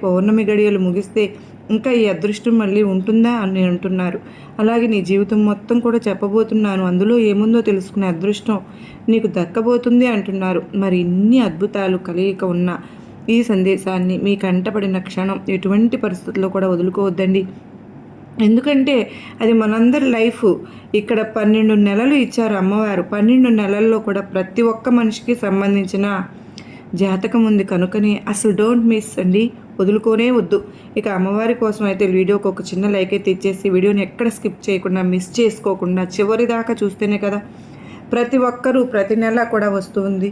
పౌర్ణమి గడియలు ముగిస్తే ఇంకా ఈ అదృష్టం మళ్ళీ ఉంటుందా అని అంటున్నారు. అలాగే నీ జీవితం మొత్తం కూడా చెప్పబోతున్నాను, అందులో ఏముందో తెలుసుకునే అదృష్టం నీకు దక్కబోతుంది అంటున్నారు. మరి ఇన్ని అద్భుతాలు కలయిక ఉన్న ఈ సందేశాన్ని మీ కంటపడిన క్షణం ఎటువంటి పరిస్థితుల్లో కూడా వదులుకోవద్దండి. ఎందుకంటే అది మనందరి లైఫ్. ఇక్కడ 12 నెలలు ఇచ్చారు అమ్మవారు. 12 నెలల్లో కూడా ప్రతి ఒక్క మనిషికి సంబంధించిన జాతకం ఉంది కనుకనే అసలు డోంట్ మిస్ అండి, వదులుకోనే వద్దు. ఇక అమ్మవారి కోసం అయితే వీడియోకి ఒక చిన్న లైక్ అయితే ఇచ్చేసి వీడియోని ఎక్కడ స్కిప్ చేయకుండా మిస్ చేసుకోకుండా చివరి దాకా చూస్తేనే కదా ప్రతి ఒక్కరూ ప్రతి నెల కూడా వస్తుంది.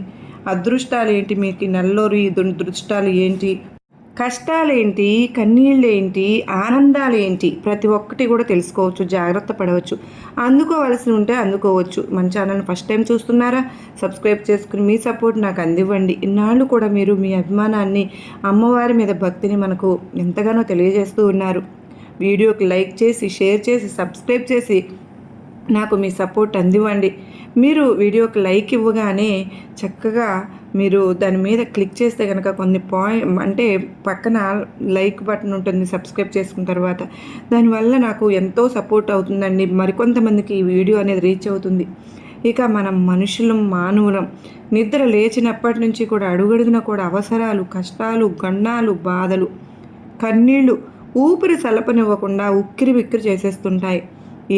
అదృష్టాలు ఏంటి, మీకు నెలలో ఈ దురదృష్టాలు ఏంటి, కష్టాలేంటి, కన్నీళ్ళేంటి, ఆనందాలేంటి, ప్రతి ఒక్కటి కూడా తెలుసుకోవచ్చు, జాగ్రత్త పడవచ్చు. అందుకోవలసి ఉంటే అందుకోవచ్చు. మన ఛానల్ని ఫస్ట్ టైం చూస్తున్నారా? సబ్స్క్రైబ్ చేసుకుని మీ సపోర్ట్ నాకు అందివ్వండి. ఇన్నాళ్ళు కూడా మీరు మీ అభిమానాన్ని, అమ్మవారి మీద భక్తిని మనకు ఎంతగానో తెలియజేస్తూ ఉన్నారు. వీడియోకి లైక్ చేసి, షేర్ చేసి, సబ్స్క్రైబ్ చేసి నాకు మీ సపోర్ట్ అందివ్వండి. మీరు వీడియోకి లైక్ ఇవ్వగానే చక్కగా మీరు దాని మీద క్లిక్ చేస్తే కనుక కొన్ని అంటే పక్కన లైక్ బటన్ ఉంటుంది సబ్స్క్రైబ్ చేసుకున్న తర్వాత, దానివల్ల నాకు ఎంతో సపోర్ట్ అవుతుందండి. మరికొంతమందికి ఈ వీడియో అనేది రీచ్ అవుతుంది. ఇక మనం మనుషులం, మానవులం. నిద్ర లేచినప్పటి నుంచి కూడా అడుగడుగున కూడా అవసరాలు, కష్టాలు, గండాలు, బాధలు, కన్నీళ్ళు ఊపిరి సలపనివ్వకుండా ఉక్కిరి బిక్కిరి చేసేస్తుంటాయి.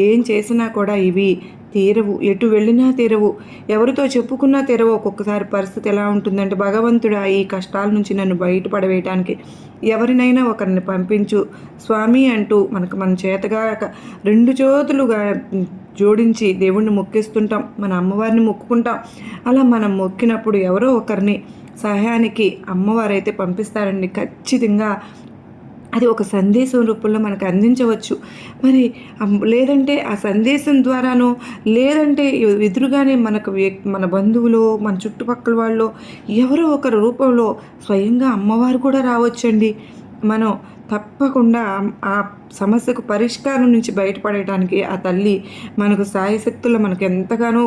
ఏం చేసినా కూడా ఇవి తీరవు, ఎటు వెళ్ళినా తీరవు, ఎవరితో చెప్పుకున్నా తీరవు. ఒక్కొక్కసారి పరిస్థితి ఎలా ఉంటుందంటే, భగవంతుడా ఈ కష్టాల నుంచి నన్ను బయటపడవేయటానికి ఎవరినైనా ఒకరిని పంపించు స్వామి అంటూ మన చేతగా 2 చేతులుగా జోడించి దేవుణ్ణి మొక్కిస్తుంటాం, మన అమ్మవారిని మొక్కుకుంటాం. అలా మనం మొక్కినప్పుడు ఎవరో ఒకరిని సహాయానికి అమ్మవారైతే పంపిస్తారండి ఖచ్చితంగా. అది ఒక సందేశం రూపంలో మనకు అందించవచ్చు. మరి లేదంటే ఆ సందేశం ద్వారానో, లేదంటే ఎదురుగానే మన బంధువులు, మన చుట్టుపక్కల వాళ్ళు ఎవరో ఒకరి రూపంలో స్వయంగా అమ్మవారు కూడా రావచ్చండి. మనం తప్పకుండా ఆ సమస్యకు పరిష్కారం నుంచి బయటపడటానికి ఆ తల్లి మనకు సాయశక్తులు మనకు ఎంతగానో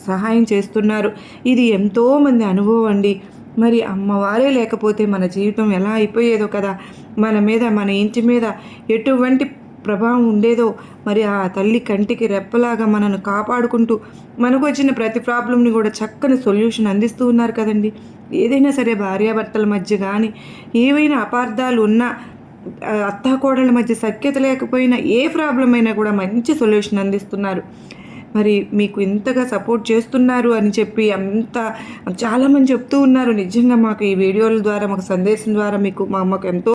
సహాయం చేస్తున్నారు. ఇది ఎంతోమంది అనుభవం అండి. మరి అమ్మవారే లేకపోతే మన జీవితం ఎలా అయిపోయేదో కదా, మన మీద, మన ఇంటి మీద ఎటువంటి ప్రభావం ఉండేదో. మరి ఆ తల్లి కంటికి రెప్పలాగా మనను కాపాడుకుంటూ మనకు వచ్చిన ప్రతి ప్రాబ్లంని కూడా చక్కని సొల్యూషన్ అందిస్తూ ఉన్నారు కదండి. ఏదైనా సరే భార్యాభర్తల మధ్య కానీ ఏవైనా అపార్థాలు ఉన్నా, అత్తాకోడళ్ళ మధ్య సఖ్యత లేకపోయినా, ఏ ప్రాబ్లం అయినా కూడా మంచి సొల్యూషన్ అందిస్తున్నారు. మరి మీకు ఇంతగా సపోర్ట్ చేస్తున్నారు అని చెప్పి చాలామంది చెప్తూ ఉన్నారు. నిజంగా మాకు ఈ వీడియోల ద్వారా, మాకు సందేశం ద్వారా మాకు ఎంతో